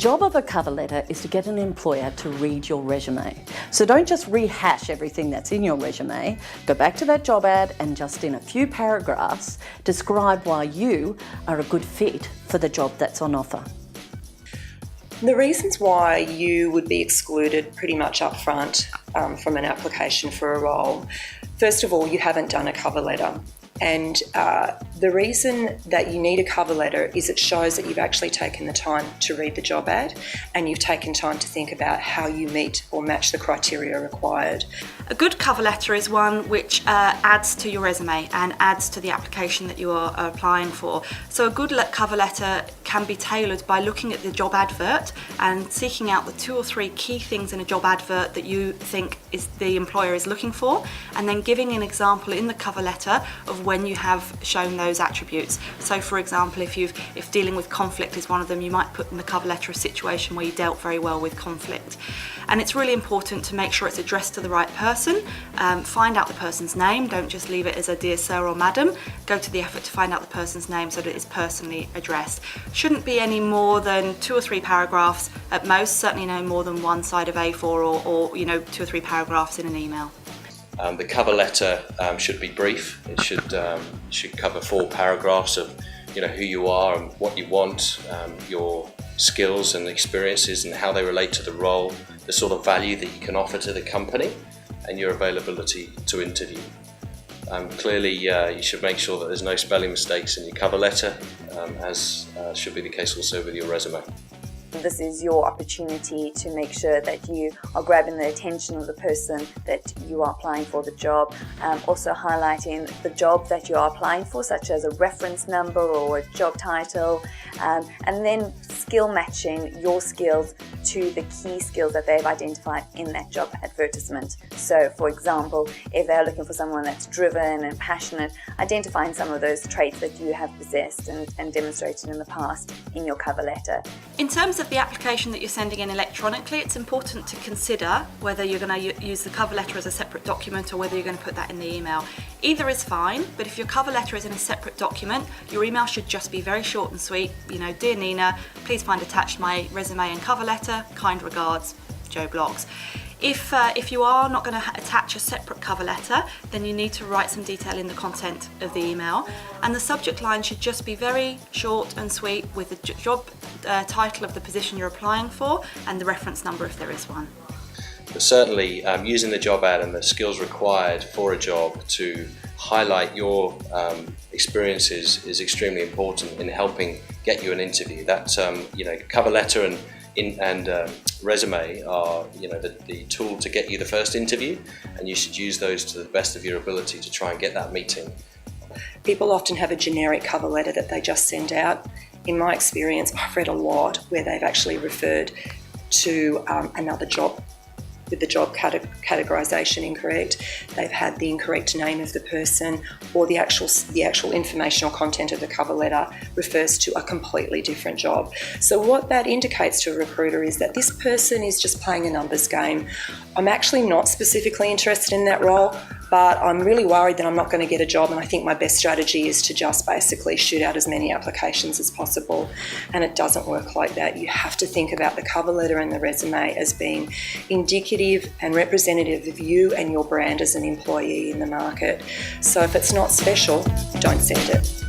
job of a cover letter is to get an employer to read your resume. So don't just rehash everything that's in your resume. Go back to that job ad and just in a few paragraphs, describe why you are a good fit for the job that's on offer. The reasons why you would be excluded pretty much up front from an application for a role. First of all, you haven't done a cover letter. And the reason that you need a cover letter is it shows that you've actually taken the time to read the job ad and you've taken time to think about how you meet or match the criteria required. A good cover letter is one which adds to your resume and adds to the application that you are applying for. So a good cover letter can be tailored by looking at the job advert and seeking out the 2 or 3 key things in a job advert that you think the employer is looking for, and then giving an example in the cover letter of when you have shown those attributes. So for example, if dealing with conflict is one of them, you might put in the cover letter a situation where you dealt very well with conflict. And it's really important to make sure it's addressed to the right person. Find out the person's name, don't just leave it as a dear sir or madam. Go to the effort to find out the person's name so that it is personally addressed. Shouldn't be any more than 2 or 3 paragraphs at most, certainly no more than 1 side of A4 or 2 or 3 paragraphs in an email. The cover letter should be brief. It should cover 4 paragraphs of who you are and what you want, your skills and experiences and how they relate to the role, the sort of value that you can offer to the company, and your availability to interview. Clearly, you should make sure that there's no spelling mistakes in your cover letter, as should be the case also with your resume. This is your opportunity to make sure that you are grabbing the attention of the person that you are applying for the job. Also highlighting the job that you are applying for, such as a reference number or a job title, and then skill matching your skills to the key skills that they've identified in that job advertisement. So for example, if they're looking for someone that's driven and passionate, identifying some of those traits that you have possessed and demonstrated in the past in your cover letter. In terms of the application that you're sending in electronically, it's important to consider whether you're going to use the cover letter as a separate document or whether you're going to put that in the email. Either is fine, but if your cover letter is in a separate document, your email should just be very short and sweet. Dear Nina, please find attached my resume and cover letter. Kind regards, Joe Blocks. If you are not going to attach a separate cover letter, then you need to write some detail in the content of the email, and the subject line should just be very short and sweet with the job title of the position you're applying for and the reference number if there is one. But certainly using the job ad and the skills required for a job to highlight your experiences is extremely important in helping get you an interview. That cover letter and resume are the tool to get you the first interview, and you should use those to the best of your ability to try and get that meeting. People often have a generic cover letter that they just send out. In my experience, I've read a lot where they've actually referred to another job with the job categorisation incorrect. They've had the incorrect name of the person, or the actual informational content of the cover letter refers to a completely different job. So what that indicates to a recruiter is that this person is just playing a numbers game. I'm actually not specifically interested in that role, but I'm really worried that I'm not going to get a job, and I think my best strategy is to just basically shoot out as many applications as possible. And it doesn't work like that. You have to think about the cover letter and the resume as being indicative and representative of you and your brand as an employee in the market. So if it's not special, don't send it.